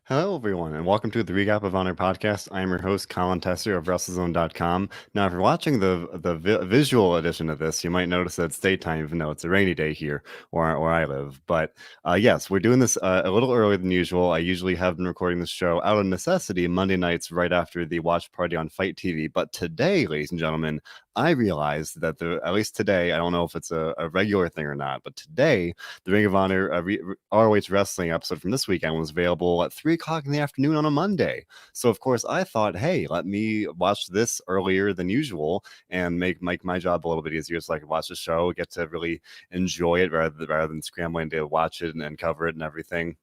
Hello, everyone, and welcome to the Recap of Honor podcast. I am your host, Colin Tesser of WrestleZone.com. Now, if you're watching the visual edition of this, you might notice that it's daytime, even though it's a rainy day here where I live. But yes, we're doing this a little earlier than usual. I usually have been recording this show out of necessity Monday nights right after the watch party on Fight TV. But today, ladies and gentlemen, I realized that at least today, I don't know if it's a regular thing or not, but today, the Ring of Honor ROH Wrestling episode from this weekend was available at 3 o'clock in the afternoon on a Monday. So, of course, I thought, hey, let me watch this earlier than usual and make my job a little bit easier so I can watch the show, get to really enjoy it rather than scrambling to watch it and cover it and everything.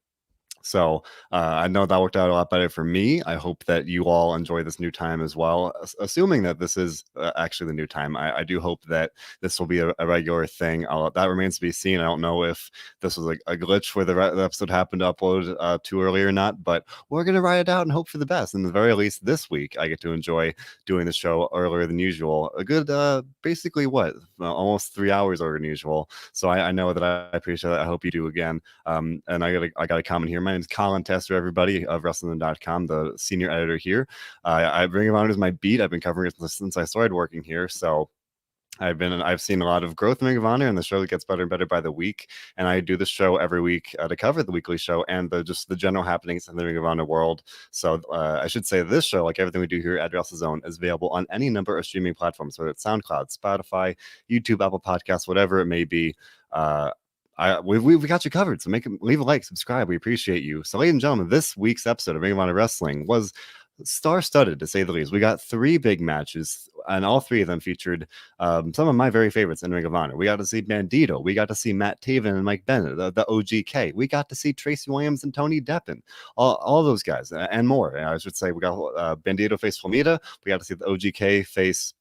So I know that worked out a lot better for me. I hope that you all enjoy this new time as well. Assuming that this is actually the new time, I do hope that this will be a regular thing. That remains to be seen. I don't know if this was a glitch where the episode happened to upload too early or not, but we're going to ride it out and hope for the best. And at the very least, this week, I get to enjoy doing the show earlier than usual. A good, basically, almost 3 hours earlier than usual. So I know that I appreciate that. I hope you do again. And I got a comment here. My name is Colin Tesser, everybody, of WrestleZone.com, the senior editor here. Ring of Honor is my beat. I've been covering it since I started working here. So I've seen a lot of growth in Ring of Honor, and the show gets better and better by the week. And I do the show every week to cover the weekly show and the general happenings in the Ring of Honor world. So I should say this show, like everything we do here at WrestleZone, is available on any number of streaming platforms, whether it's SoundCloud, Spotify, YouTube, Apple Podcasts, whatever it may be. We got you covered. So leave a like, subscribe. We appreciate you. So, ladies and gentlemen, this week's episode of Ring of Honor Wrestling was star-studded, to say the least. We got 3 big matches, and all 3 of them featured some of my very favorites in Ring of Honor. We got to see Bandido. We got to see Matt Taven and Mike Bennett, the OGK. We got to see Tracy Williams and Tony Deppen. All those guys and more. I should say we got Bandido face Flamita. We got to see the OGK face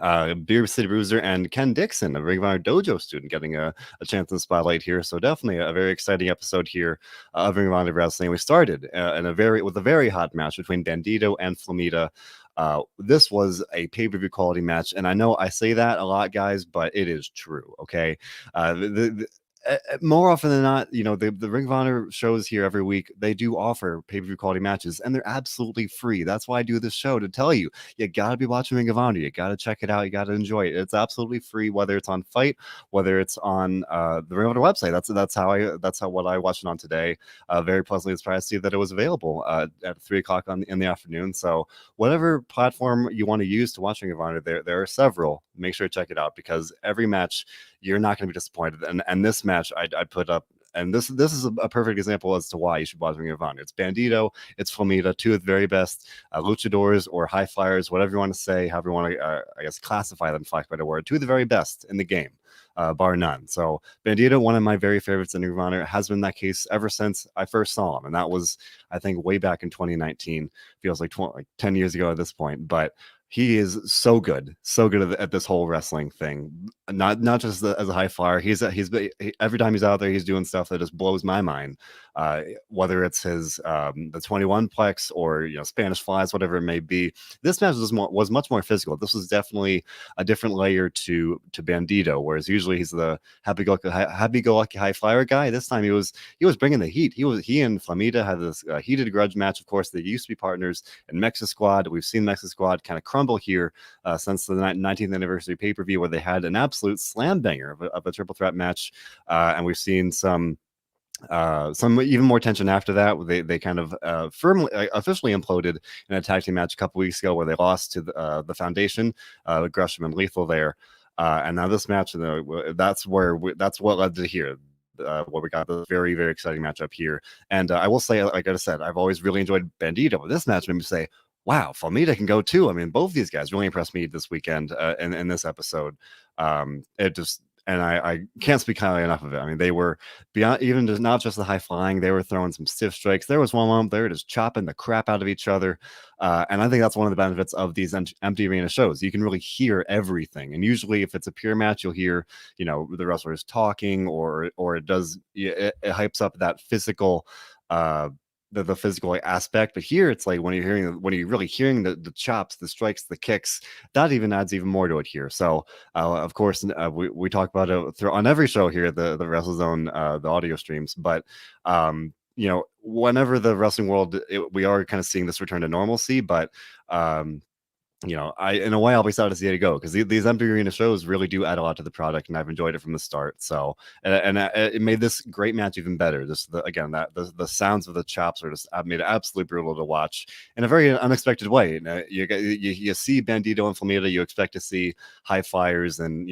Beerus Bruiser and Ken Dixon, a Ring of Honor Dojo student, getting a chance in the spotlight here. So definitely a very exciting episode here of Ring of Honor Wrestling. We started with a very hot match between Bandido and Flamita. This was a pay-per-view quality match, and I know I say that a lot, guys, but it is true. Okay, more often than not, the Ring of Honor shows here every week, they do offer pay-per-view quality matches, and they're absolutely free. That's why I do this show, to tell you, you got to be watching Ring of Honor. You got to check it out. You got to enjoy it. It's absolutely free, whether it's on Fight, whether it's on the Ring of Honor website. That's how what I watched it on today. Very pleasantly surprised to see that it was available at 3 o'clock in the afternoon. So whatever platform you want to use to watch Ring of Honor, there are several. Make sure to check it out, because every match you're not going to be disappointed. And this match I'd put up, and this is a perfect example as to why you should watch Ring of Honor. It's Bandido, it's Flamita, 2 of the very best luchadors or high flyers, whatever you want to say, however you want to, I guess, classify them, for lack of a better word, 2 of the very best in the game. Bar none. So Bandido, one of my very favorites in Ring of Honor, has been that case ever since I first saw him, and that was, I think, way back in 2019. Feels like 10 years ago at this point, but he is so good at this whole wrestling thing. Not just as a high flyer. Every time he's out there, he's doing stuff that just blows my mind. Whether it's his the 21 plex or Spanish flies, whatever it may be. This match was much more physical. This was definitely a different layer to Bandido, whereas usually he's the happy-go-lucky high flyer guy. This time he was bringing the heat. He and Flamita had this heated grudge match. Of course, they used to be partners in Mexico Squad. We've seen Mexico Squad kind of crumble here since the 19th anniversary pay-per-view, where they had an absolute slam banger of a triple threat match, and we've seen some even more tension after that. They kind of officially imploded in a tag team match a couple weeks ago, where they lost to the Foundation, Gresham and Lethal there, and now this match, that's what led to here. Where we got the very, very exciting matchup here. And I will say, like I said, I've always really enjoyed Bandido, but this match made me say, wow, Flamita can go too. I mean, both of these guys really impressed me this weekend in this episode. I can't speak highly enough of it. I mean, they were beyond even just not just the high flying, they were throwing some stiff strikes. There was one moment they were just chopping the crap out of each other. And I think that's one of the benefits of these empty arena shows. You can really hear everything. And usually if it's a pure match, you'll hear, the wrestlers talking, or it hypes up that physical the physical aspect. But here it's like when you're really hearing the chops, the strikes, the kicks, that even adds even more to it here. So of course we talk about it on every show here, the WrestleZone, the audio streams, but whenever the wrestling world, we are kind of seeing this return to normalcy, but in a way, I'll be sad to see it go, because these empty arena shows really do add a lot to the product, and I've enjoyed it from the start. So, and it made this great match even better. The sounds of the chops are just made it absolutely brutal to watch in a very unexpected way. You see Bandido and Flamita, you expect to see high flyers and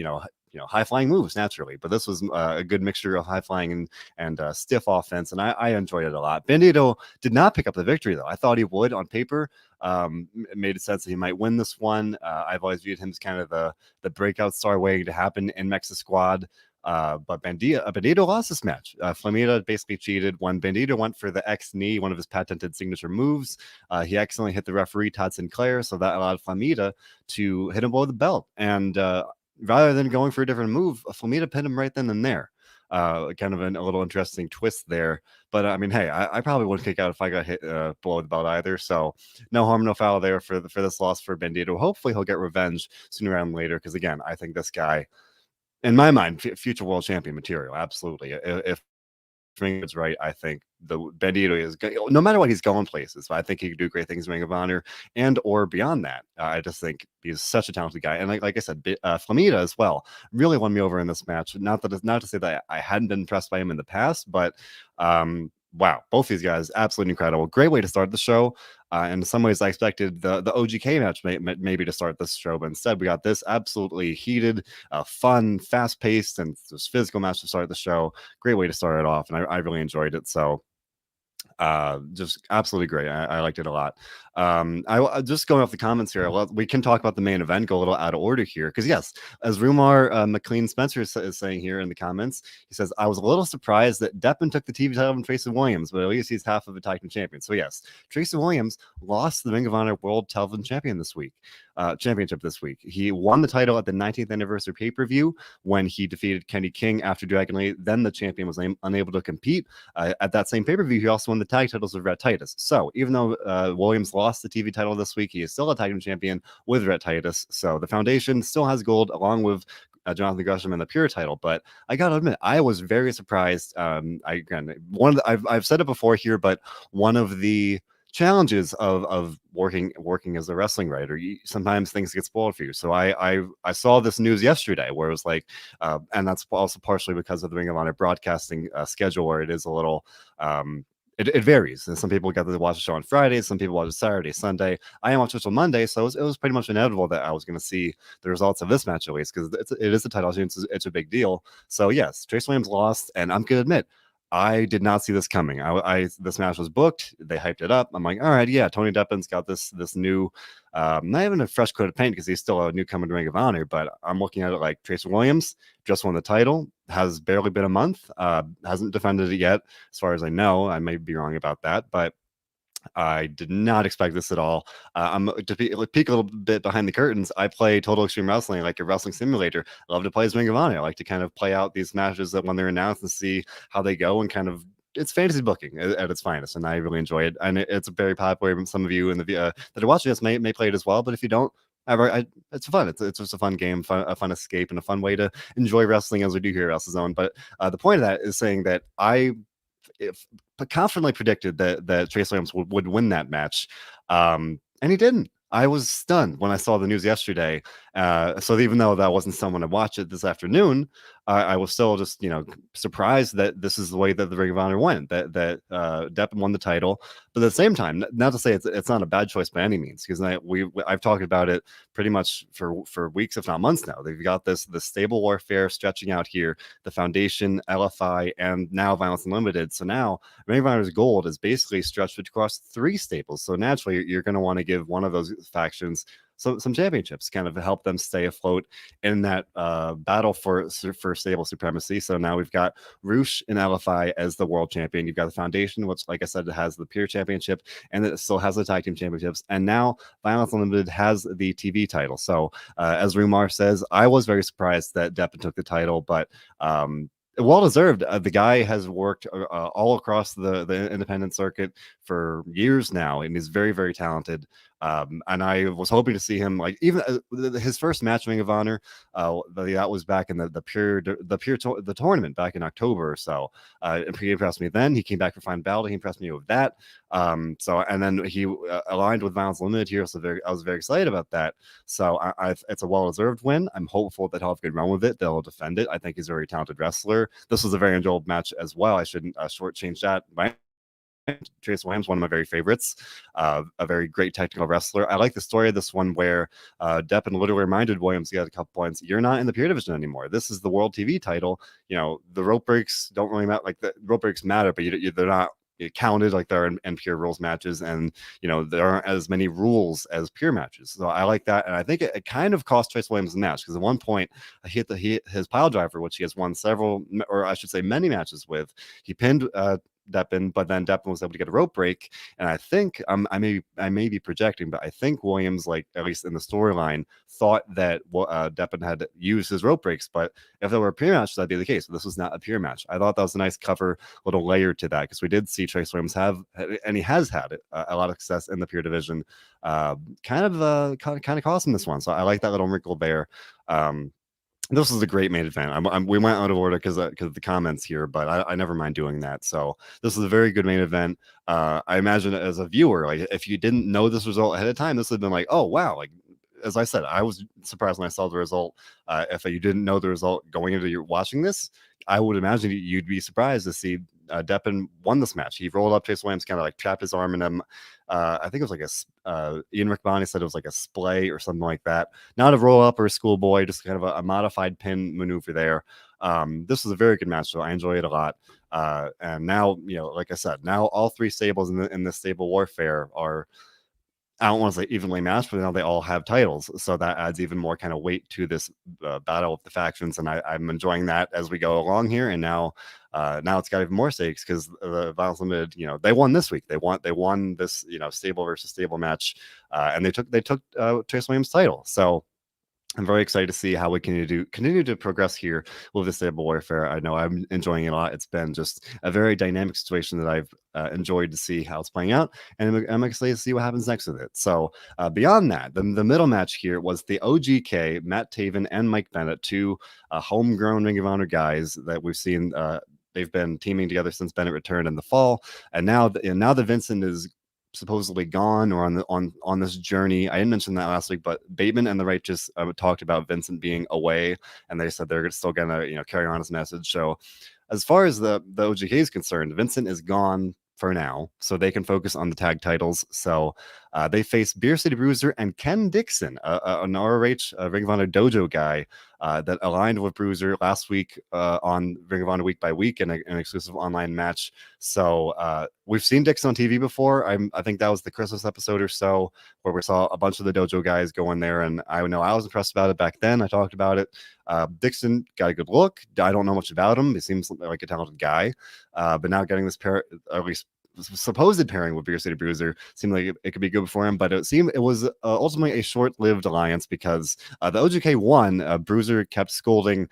high flying moves naturally, but this was a good mixture of high flying and stiff offense, and I enjoyed it a lot. Bandido did not pick up the victory though. I thought he would on paper. It made sense that he might win this one. I've always viewed him as kind of the breakout star waiting to happen in Mexa Squad. But Bandido lost this match. Flamita basically cheated when Bandido went for the X knee, one of his patented signature moves. He accidentally hit the referee, Todd Sinclair, so that allowed Flamita to hit him below the belt. And rather than going for a different move, Flamita pinned him right then and there. Kind of a little interesting twist there. But I mean, hey, I probably wouldn't kick out if I got hit below the belt either. So no harm, no foul there for this loss for Bandido. Hopefully he'll get revenge sooner rather than later, because again, I think this guy, in my mind, future world champion material. Absolutely. If it's right, I think the Bandido is, no matter what, he's going places. So I think he could do great things in Ring of Honor and or beyond that. I just think he's such a talented guy, and like I said, Flamita as well really won me over in this match. Not to say that I hadn't been impressed by him in the past, but wow, both these guys absolutely incredible. Great way to start the show. In some ways, I expected the OGK match maybe to start this show, but instead we got this absolutely heated, fun, fast-paced, and just physical match to start the show. Great way to start it off, and I really enjoyed it. So just absolutely great. I liked it a lot. I just going off the comments here, we can talk about the main event, go a little out of order here, because yes, as Rumar McLean Spencer is saying here in the comments, he says, I was a little surprised that Deppen took the TV title from Tracy Williams, but at least he's half of a tag team champion. So yes, Tracy Williams lost the Ring of Honor World Television Championship this week. He won the title at the 19th anniversary pay-per-view when he defeated Kenny King after Dragon Lee. Then the champion was unable to compete. At that same pay-per-view, he also won the tag titles with Rhett Titus. So even though Williams lost the TV title this week, he is still a tag team champion with Rhett Titus. So the Foundation still has gold along with Jonathan Gresham and the Pure title. But I gotta admit, I was very surprised. I've said it before here, but one of the challenges of working as a wrestling writer, sometimes things get spoiled for you. So I saw this news yesterday where it was like, and that's also partially because of the Ring of Honor broadcasting schedule, where it is a little it varies. And some people get to watch the show on Friday, some people watch it Saturday, Sunday. I watched it on Monday, so it was pretty much inevitable that I was going to see the results of this match, at least, because it is the title. It's a big deal. So yes, Trace Williams lost, and I'm going to admit, I did not see this coming. This match was booked. They hyped it up. I'm like, all right, yeah, Tony Deppen's got this new, not even a fresh coat of paint because he's still a newcomer to Ring of Honor, but I'm looking at it like Tracy Williams just won the title, has barely been a month, hasn't defended it yet, as far as I know. I may be wrong about that, but I did not expect this at all. I'm to peek a little bit behind the curtains. I play Total Extreme Wrestling, like a wrestling simulator. I love to play as Ring of Honor. I like to kind of play out these matches that when they're announced and see how they go, and kind of, it's fantasy booking at its finest, and I really enjoy it. And it's very popular. Some of you in the that are watching this may play it as well, but if you don't, it's fun. It's just a fun game, a fun escape, and a fun way to enjoy wrestling as we do here at WrestleZone. But the point of that is saying that confidently predicted that Trace Williams would win that match, and he didn't. I was stunned when I saw the news yesterday. So even though that wasn't someone to watch it this afternoon, I was still just surprised that this is the way that the Ring of Honor went. That Deppen won the title, but at the same time, not to say it's not a bad choice by any means, because I've talked about it pretty much for weeks, if not months now. They've got this stable warfare stretching out here, the Foundation, LFI, and now Violence Unlimited. So now Ring of Honor's gold is basically stretched across 3 staples. So naturally, you're going to want to give one of those factions some championships, kind of help them stay afloat in that battle for stable supremacy. So now we've got Roosh and LFI as the world champion. You've got the Foundation, which, like I said, has the Pure Championship, and it still has the Tag Team Championships. And now Violence Unlimited has the TV title. So as Rumar says, I was very surprised that Deppen took the title, but well deserved. The guy has worked all across the independent circuit for years now, and is very, very talented. And I was hoping to see him, like, even his first match in Ring of Honor. That was back in the tournament back in October or so. And he impressed me then. He came back for Final Battle. He impressed me with that. So, and then he aligned with Violence Limited here. So I was very excited about that. So it's a well-deserved win. I'm hopeful that he'll have a good run with it. They'll defend it. I think he's a very talented wrestler. This was a very enjoyable match as well. I shouldn't shortchange that. Tracy Williams, one of my very favorites, a very great technical wrestler. I like the story of this one where Deppen literally reminded Williams, he had a couple points, you're not in the pure division anymore. This is the world TV title. You know, the rope breaks don't really matter. Like, the rope breaks matter, but they're not counted like they're in pure rules matches, and you know, there aren't as many rules as pure matches. So I like that, and I think it kind of cost Trace Williams the match, because at one point he hit his pile driver, which he has won several, or I should say many matches with. He pinned Deppen, but then Deppen was able to get a rope break, and I think I may be projecting, but I think Williams, like, at least in the storyline, thought that Deppen had used his rope breaks, but if there were a pure match, that'd be the case. But this was not a pure match. I thought that was a nice cover little layer to that, because we did see Trace Williams have, and he has had a lot of success in the pure division. Kind of cost him this one, so I like that little wrinkle there. This was a great main event. We went out of order because of the comments here, but I never mind doing that. So this was a very good main event. I imagine as a viewer, like, if you didn't know this result ahead of time, this would have been like, oh wow, like, as I said, I was surprised when I saw the result. If you didn't know the result going into your watching this, I would imagine you'd be surprised to see Deppen won this match. He rolled up Chase Williams, kind of like trapped his arm in him. I think it was like Ian Riccaboni said it was like a splay or something like that. Not a roll up or a schoolboy, just kind of a modified pin maneuver there. This was a very good match, so I enjoy it a lot. And now, you know, like I said, now all three stables in this stable warfare are, I don't want to say evenly matched, but now they all have titles, so that adds even more kind of weight to this battle of the factions, and I'm enjoying that as we go along here. And now it's got even more stakes, because the Violence Limited, you know, they won this week. They won this, you know, stable versus stable match, and they took Trace Williams' title. So I'm very excited to see how we continue to progress here with this stable warfare. I know I'm enjoying it a lot. It's been just a very dynamic situation that I've enjoyed to see how it's playing out, and I'm excited to see what happens next with it. So beyond that, the middle match here was the OGK, Matt Taven and Mike Bennett, two homegrown Ring of Honor guys that we've seen. They've been teaming together since Bennett returned in the fall, and now that Vincent is supposedly gone, or on this journey. I didn't mention that last week, but Bateman and the Righteous talked about Vincent being away, and they said they're still gonna, you know, carry on his message. So as far as the OGK is concerned, Vincent is gone for now, so they can focus on the tag titles. So they face Beerus Bruiser and Ken Dixon, an ROH Ring of Honor Dojo guy that aligned with Bruiser last week on Ring of Honor Week by Week in an exclusive online match. So we've seen Dixon on TV before. I think that was the Christmas episode or so, where we saw a bunch of the Dojo guys go in there, and I know I was impressed about it back then. I talked about it. Dixon got a good look. I don't know much about him. He seems like a talented guy, but now getting this pair, at least supposed pairing with Beerus Bruiser, seemed like it could be good for him, but it was ultimately a short-lived alliance, because the OGK won. Bruiser kept scolding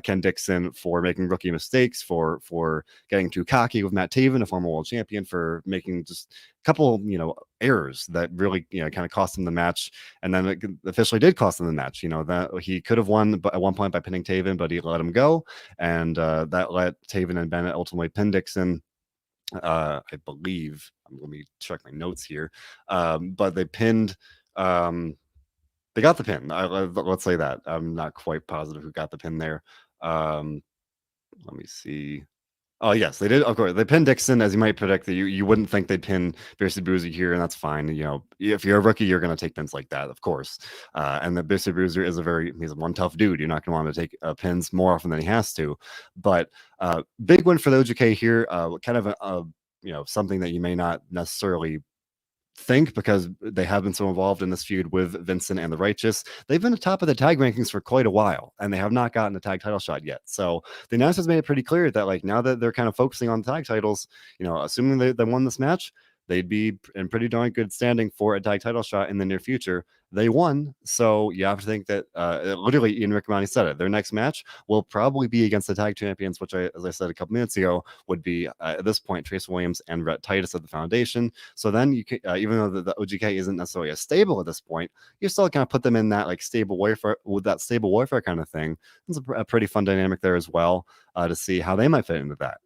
Ken Dixon for making rookie mistakes, for getting too cocky with Matt Taven, a former world champion, for making just a couple, you know, errors that really, you know, kind of cost him the match. And then it officially did cost him the match. You know, that he could have won at one point by pinning Taven, but he let him go, and that let Taven and Bennett ultimately pin Dixon. I believe, let me check my notes here, but they pinned, they got the pin. Let's say that. I'm not quite positive who got the pin there. Let me see. Oh yes, they did. Of course, they pinned Dixon, as you might predict. That you wouldn't think they'd pin Beerus Bruiser here, and that's fine. You know, if you're a rookie, you're going to take pins like that, of course. And the Beerus Bruiser is he's one tough dude. You're not going to want to take pins more often than he has to. But big win for the OGK here. Kind of you know, something that you may not necessarily think, because they have been so involved in this feud with Vincent and the Righteous. They've been at the top of the tag rankings for quite a while, and they have not gotten a tag title shot yet. So the announcers made it pretty clear that, like, now that they're kind of focusing on the tag titles, you know, assuming they won this match, they'd be in pretty darn good standing for a tag title shot in the near future. They won, so you have to think that literally Ian Riccaboni said it. Their next match will probably be against the tag champions, which, as I said a couple minutes ago, would be at this point Tracy Williams and Rhett Titus of the Foundation. So then you can, even though the OGK isn't necessarily as stable at this point, you still kind of put them in that like stable warfare with that stable warfare kind of thing. It's a pretty fun dynamic there as well to see how they might fit into that.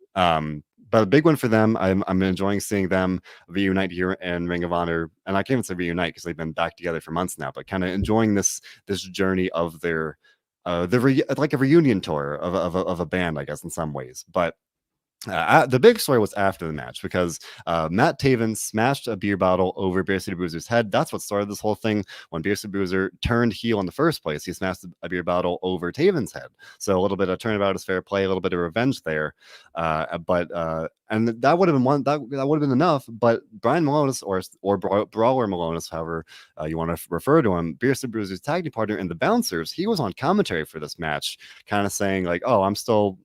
But a big one for them. I'm enjoying seeing them reunite here in Ring of Honor, and I can't even say reunite because they've been back together for months now. But kind of enjoying this journey of their like a reunion tour of a band, I guess, in some ways. But the big story was after the match because Matt Taven smashed a beer bottle over Beerus Bruiser's head. That's what started this whole thing. When Beerus Bruiser turned heel in the first place, he smashed a beer bottle over Taven's head. So a little bit of turnabout is fair play, a little bit of revenge there. And that would have been one that would have been enough. But Brian Malonis or Brawler Malonis, however you want to refer to him, Beerus Bruiser's tag team partner in the Bouncers, he was on commentary for this match, kind of saying like, "Oh,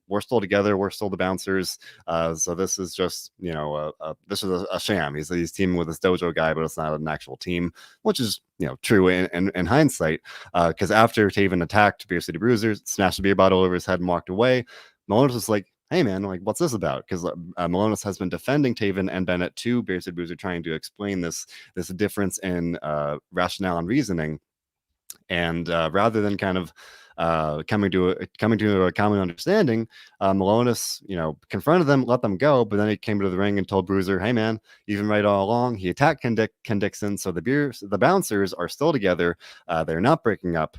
we're still together, we're still the Bouncers." So this is just, this is a sham. He's teaming with this dojo guy, but it's not an actual team, which is, true in hindsight. Because after Taven attacked Beerus Bruiser, smashed a beer bottle over his head and walked away, Malonis was like, "Hey man, like what's this about?" Because Malonis has been defending Taven and Bennett to Beerus Bruiser, trying to explain this difference in rationale and reasoning. And rather than kind of coming to a common understanding, Malonis, confronted them, let them go, but then he came to the ring and told Bruiser, "Hey man, you've been right all along." He attacked Ken Dixon, so the Bouncers are still together. They're not breaking up.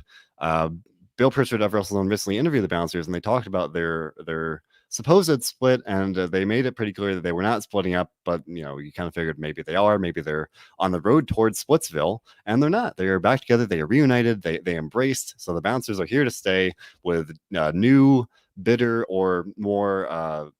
Bill Pritchard of WrestleZone recently interviewed the Bouncers, and they talked about their supposed split, and they made it pretty clear that they were not splitting up. But you kind of figured maybe they are, maybe they're on the road towards Splitsville, and they're not. They are back together. They are reunited. They embraced. So the Bouncers are here to stay with new, bitter, or more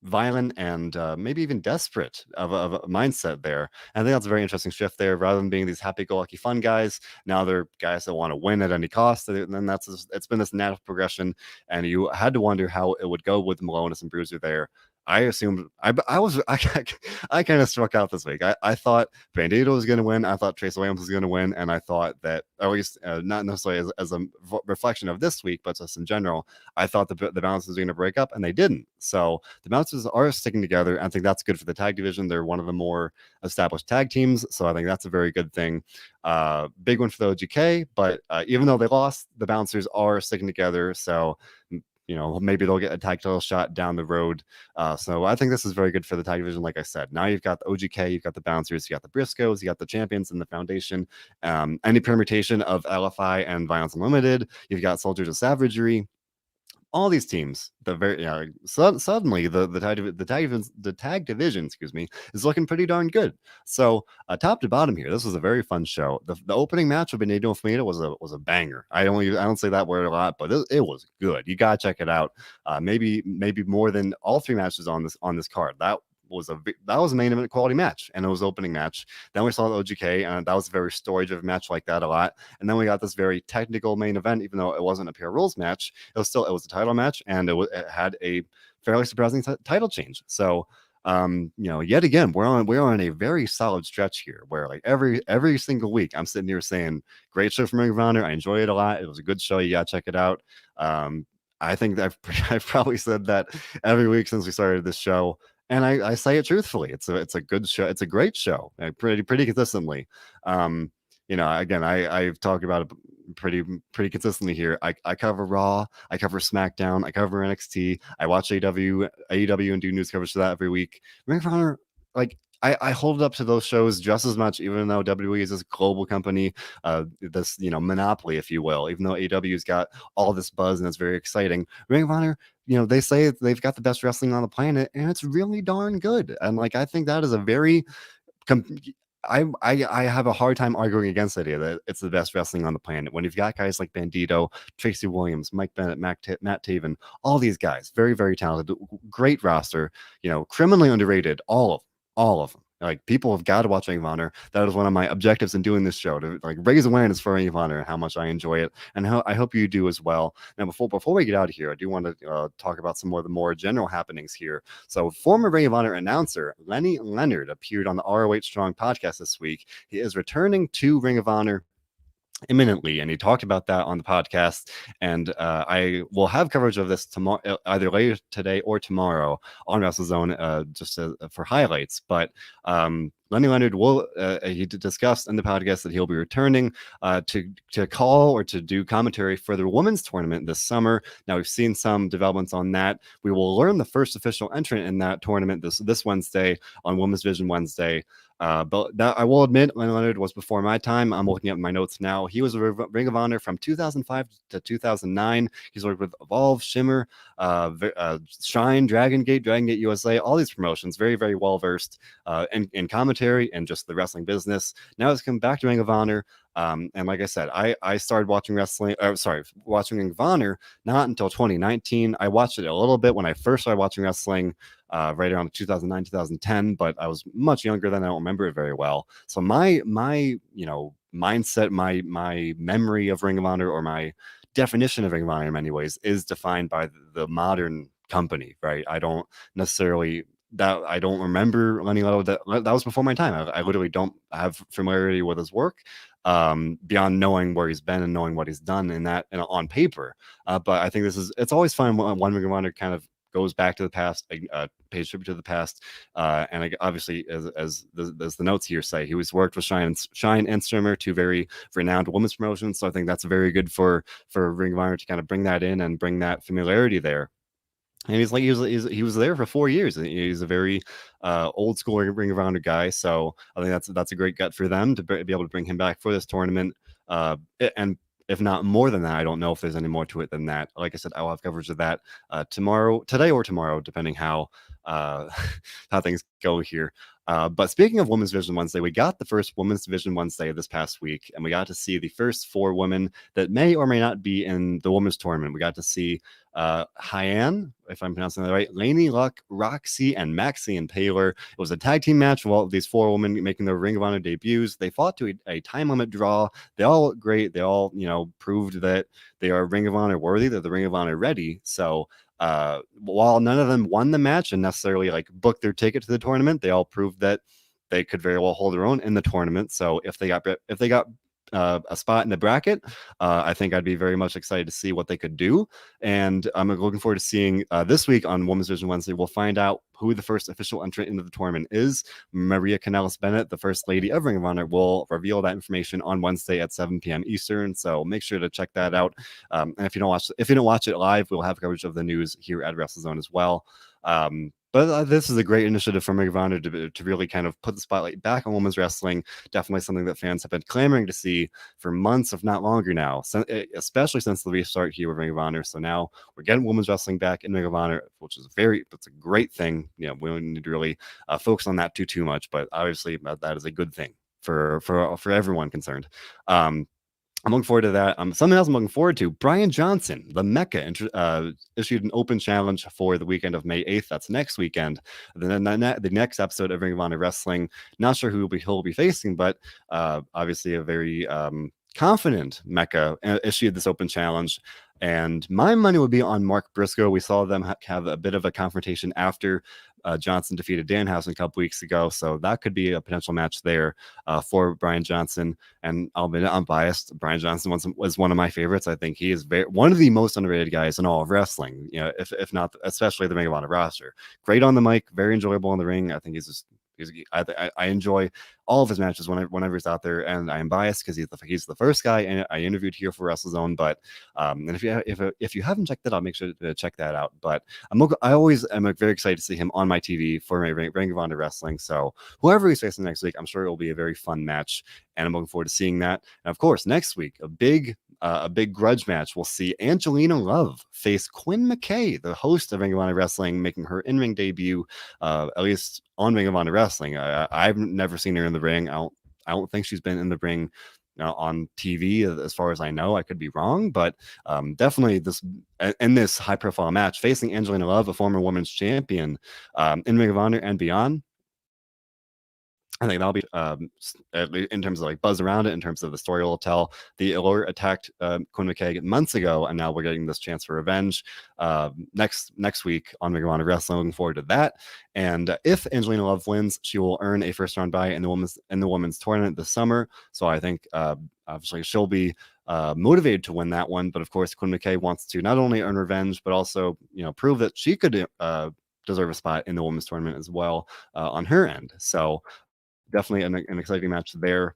violent and maybe even desperate of a mindset there. And I think that's a very interesting shift there. Rather than being these happy-go-lucky fun guys, now they're guys that want to win at any cost. And then it's been this natural progression. And you had to wonder how it would go with Malonis and Bruiser there. I assumed I kind of struck out this week. I thought Bandido was going to win. I thought Tracy Williams was going to win, and I thought that, at least not necessarily as a reflection of this week, but just in general, I thought the Bouncers were going to break up, and they didn't. So the Bouncers are sticking together. I think that's good for the tag division. They're one of the more established tag teams, so I think that's a very good thing. Big one for the OGK, but even though they lost, the Bouncers are sticking together. So maybe they'll get a tag title shot down the road. So I think this is very good for the tag division. Like I said, now you've got the OGK, you've got the Bouncers, you got the Briscoes, you got the champions and the Foundation. Any permutation of LFI and Violence Unlimited. You've got Soldiers of Savagery. All these teams, suddenly the tag division, excuse me, is looking pretty darn good. So top to bottom here, this was a very fun show. The opening match of Bandido and Flamita was a banger. I don't say that word a lot, but it was good. You gotta check it out. Maybe more than all three matches on this card. That was a main event quality match, and it was opening match. Then we saw the OGK, and that was a very story-driven match like that a lot. And then we got this very technical main event, even though it wasn't a pure rules match. It was a title match, and it had a fairly surprising title change. So yet again, we're on a very solid stretch here, where like every single week I'm sitting here saying, great show from Ring of Honor. I enjoy it a lot. It was a good show. You gotta check it out. I think that I've probably said that every week since we started this show. And I say it truthfully. It's a good show. It's a great show, pretty consistently. Again, I've talked about it pretty consistently here. I cover Raw, I cover SmackDown, I cover NXT. I watch AEW and do news coverage for that every week. Ring of Honor, like I hold it up to those shows just as much, even though WWE is this global company, this monopoly, if you will. Even though AEW's got all this buzz and it's very exciting, Ring of Honor, they say they've got the best wrestling on the planet, and it's really darn good. And like I think that is a very I have a hard time arguing against the idea that it's the best wrestling on the planet when you've got guys like Bandido, Tracy Williams, Mike Bennett, Matt Taven, all these guys, very, very talented, great roster, criminally underrated, all of them. like people have got to watch Ring of Honor. That is one of my objectives in doing this show, to like raise awareness for Ring of Honor and how much I enjoy it, and how I hope you do as well. Now, before we get out of here, I do want to talk about some more of the more general happenings here. So, former Ring of Honor announcer Lenny Leonard appeared on the ROH Strong podcast this week. He is returning to Ring of Honor imminently, and he talked about that on the podcast, and I will have coverage of this tomorrow, either later today or tomorrow on WrestleZone, just for highlights. But Lenny Leonard will he discussed in the podcast that he'll be returning to call or to do commentary for the women's tournament this summer. Now, we've seen some developments on that. We will learn the first official entrant in that tournament this Wednesday on Women's Vision Wednesday. But that, I will admit, Lenny Leonard was before my time. I'm looking at my notes now. He was a Ring of Honor from 2005 to 2009. He's worked with Evolve, Shimmer, Shine, Dragon Gate USA, all these promotions. Very, very well versed in commentary and just the wrestling business. Now he's come back to Ring of Honor. And like I said, I started watching watching Ring of Honor not until 2019. I watched it a little bit when I first started watching wrestling, right around 2009, 2010, but I was much younger then. I don't remember it very well. So my mindset, my memory of Ring of Honor, or my definition of Ring of Honor in many ways, is defined by the modern company, right? I don't remember Lenny Leonard. That was before my time. I literally don't have familiarity with his work, beyond knowing where he's been and knowing what he's done in that and on paper. But I think it's always fun when one Ring of Honor kind of goes back to the past, pays tribute to the past, and obviously, as the notes here say, he was worked with Shine and Shimmer, two very renowned women's promotions. So I think that's very good for Ring of Honor to kind of bring that in and bring that familiarity there. And he was there for 4 years. He's a very old school Ring of Honor guy. So I think that's a great gut for them to be able to bring him back for this tournament. And if not more than that, I don't know if there's any more to it than that. Like I said, I'll have coverage of that today or tomorrow, depending how things go here. But speaking of Women's Division Wednesday, we got the first Women's Division Wednesday this past week, and we got to see the first 4 women that may or may not be in the women's tournament. We got to see Hyann, if I'm pronouncing that right, Lainey, Luck, Roxy, and Maxie and Taylor. It was a tag team match. Well, these 4 women making their Ring of Honor debuts. They fought to a time limit draw. They all look great. They all, proved that they are Ring of Honor worthy. They're the Ring of Honor ready. So while none of them won the match and necessarily like booked their ticket to the tournament, they all proved that they could very well hold their own in the tournament. So if they got a spot in the bracket, I think I'd be very much excited to see what they could do. And I'm looking forward to seeing this week on Women's Division Wednesday. We'll find out who the first official entrant into the tournament is. Maria Kanellis-Bennett, the first lady of Ring of Honor, will reveal that information on Wednesday at 7 p.m. Eastern. So make sure to check that out. And if you don't watch it live, we'll have coverage of the news here at WrestleZone as well. But this is a great initiative from Ring of Honor to really kind of put the spotlight back on women's wrestling. Definitely something that fans have been clamoring to see for months, if not longer now, especially since the restart here with Ring of Honor. So now we're getting women's wrestling back in Ring of Honor, which is it's a great thing. We don't need to really focus on that too much, but obviously that is a good thing for everyone concerned. I'm looking forward to that. Something else I'm looking forward to, Brian Johnson, the Mecca, issued an open challenge for the weekend of May 8th. That's next weekend. The next episode of Ring of Honor Wrestling. Not sure who he'll be facing, but obviously a very confident Mecca issued this open challenge. And my money would be on Mark Briscoe. We saw them have a bit of a confrontation after Johnson defeated Danhausen a couple weeks ago, so that could be a potential match there for Brian Johnson. And I'll admit I'm biased. Brian Johnson was one of my favorites. I think he is one of the most underrated guys in all of wrestling. If not, especially the Ring of Honor roster. Great on the mic, very enjoyable in the ring. I think I enjoy all of his matches whenever he's out there, and I am biased because he's the first guy I interviewed here for WrestleZone. But and if you haven't checked that out, make sure to check that out. But I always am very excited to see him on my TV for Ring of Honor Wrestling. So whoever he's facing next week, I'm sure it will be a very fun match, and I'm looking forward to seeing that. And of course, next week a big grudge match. We'll see Angelina Love face Quinn McKay, the host of Ring of Honor Wrestling, making her in-ring debut, at least on Ring of Honor Wrestling. I've never seen her in the ring. I don't think she's been in the ring on TV as far as I know. I could be wrong, but definitely this high-profile match facing Angelina Love, a former women's champion, in Ring of Honor and beyond. I think that'll be in terms of like buzz around it, in terms of the story will tell. The Allure attacked Quinn McKay months ago, and now we're getting this chance for revenge next week on Ring of Honor Wrestling. Looking forward to that. And if Angelina Love wins, she will earn a first round bye in the women's tournament this summer. So I think obviously she'll be motivated to win that one. But of course, Quinn McKay wants to not only earn revenge, but also prove that she could deserve a spot in the women's tournament as well on her end. So definitely an exciting match there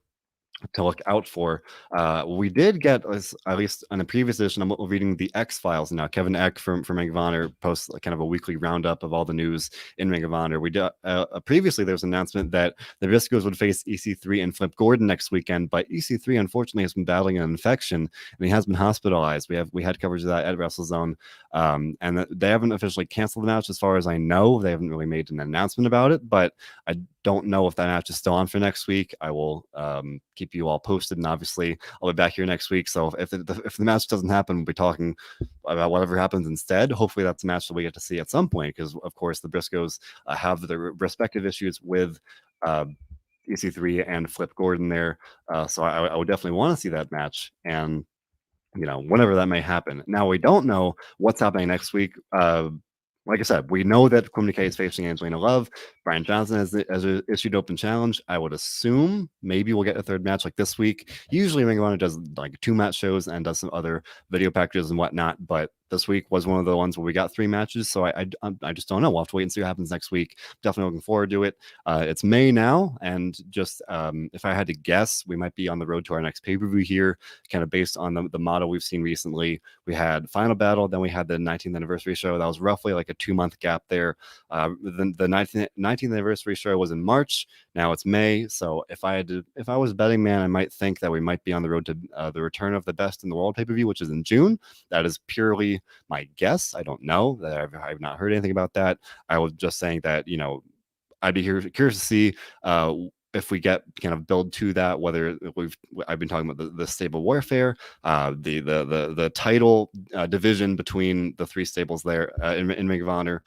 to look out for. We did get, at least on a previous edition, I'm reading the X Files now. Kevin Eck from Ring of Honor posts kind of a weekly roundup of all the news in Ring of Honor. We did previously there was an announcement that the Briscoes would face EC3 and Flip Gordon next weekend, but EC3 unfortunately has been battling an infection and he has been hospitalized. We had coverage of that at WrestleZone, and they haven't officially canceled the match as far as I know. They haven't really made an announcement about it, but I don't know if that match is still on for next week. I will keep you all posted, and obviously I'll be back here next week. So if the match doesn't happen, we'll be talking about whatever happens instead. Hopefully that's a match that we get to see at some point, because of course the Briscoes have their respective issues with EC3 and Flip Gordon there. So I would definitely want to see that match, and whenever that may happen. Now we don't know what's happening next week. Like I said, we know that Quinn McKay is facing Angelina Love. Brian Johnson has issued open challenge. I would assume maybe we'll get a third match like this week. Usually Ring of Honor does like 2-match shows and does some other video packages and whatnot, but this week was one of the ones where we got 3 matches. So I just don't know. We'll have to wait and see what happens next week. Definitely looking forward to it. It's May now, and just if I had to guess, we might be on the road to our next pay-per-view here, kind of based on the model we've seen recently. We had Final Battle, then we had the 19th anniversary show. That was roughly like a 2-month gap there. The 19th anniversary show was in March. Now it's May. So if I was a betting man, I might think that we might be on the road to the return of the Best in the World pay-per-view, which is in June. That is purely my guess. I don't know. That I've not heard anything about that. I was just saying that I'd be curious to see if we get kind of build to that, whether I've been talking about the stable warfare, the title division between the 3 stables there in Ring of Honor.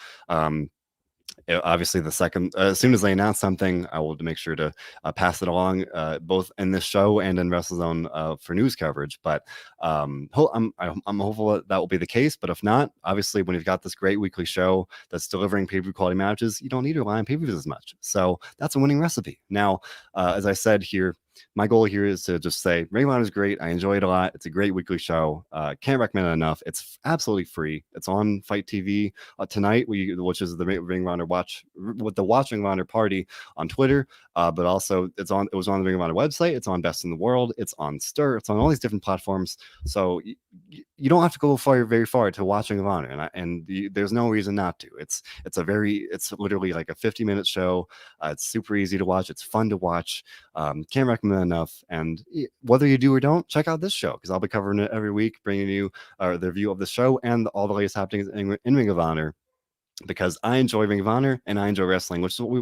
Obviously the second, as soon as they announce something, I will make sure to pass it along both in this show and in WrestleZone for news coverage. But I'm hopeful that will be the case. But if not, obviously when you've got this great weekly show that's delivering pay-per-view quality matches, you don't need to rely on pay-per-views as much. So that's a winning recipe. Now, as I said here, my goal here is to just say Ring of Honor is great. I enjoy it a lot. It's a great weekly show. Can't recommend it enough. It's absolutely free. It's on Fight TV tonight, which is the Ring of Honor Watch with the Ring of Honor Party on Twitter. But also it was on the Ring of Honor website. It's on Best in the World. It's on Stir. It's on all these different platforms. So you don't have to go very far to watch Ring of Honor, and there's no reason not to. It's literally like a 50-minute show. It's super easy to watch. It's fun to watch. Can't recommend enough. And whether you do or don't, check out this show, because I'll be covering it every week, bringing you the review of the show and all the latest happenings in Ring of Honor, because I enjoy Ring of Honor and I enjoy wrestling, which is what we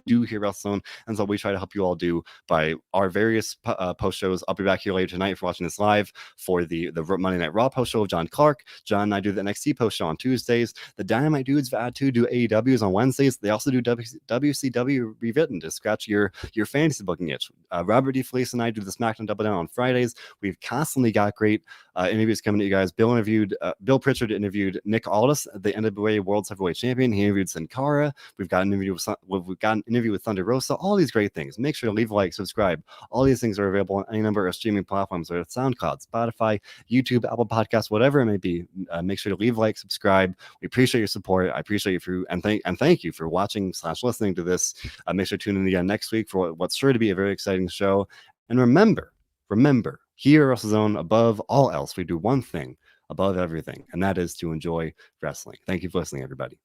do here at WrestleZone, and so we try to help you all do by our various post shows. I'll be back here later tonight if you're watching this live for the Monday Night Raw post show of John Clark. John and I do the NXT post show on Tuesdays. The Dynamite Dudes do AEWs on Wednesdays. They also do WCW Rewritten to scratch your fantasy booking itch. Robert D. Felice and I do the SmackDown Double Down on Fridays. We've constantly got great interviews coming to you guys. Bill Pritchard interviewed Nick Aldis, the NWA World Heavyweight Champion. He interviewed Sin Cara. We've got an interview with Thunder Rosa. All these great things. Make sure to leave a like, subscribe. All these things are available on any number of streaming platforms, whether it's SoundCloud, Spotify, YouTube, Apple Podcasts, whatever it may be. Make sure to leave a like, subscribe. We appreciate your support. I appreciate you and thank you for watching / listening to this. Make sure to tune in again next week for what's sure to be a very exciting show. And remember, here at WrestleZone, above all else, we do one thing above everything, and that is to enjoy wrestling. Thank you for listening, everybody.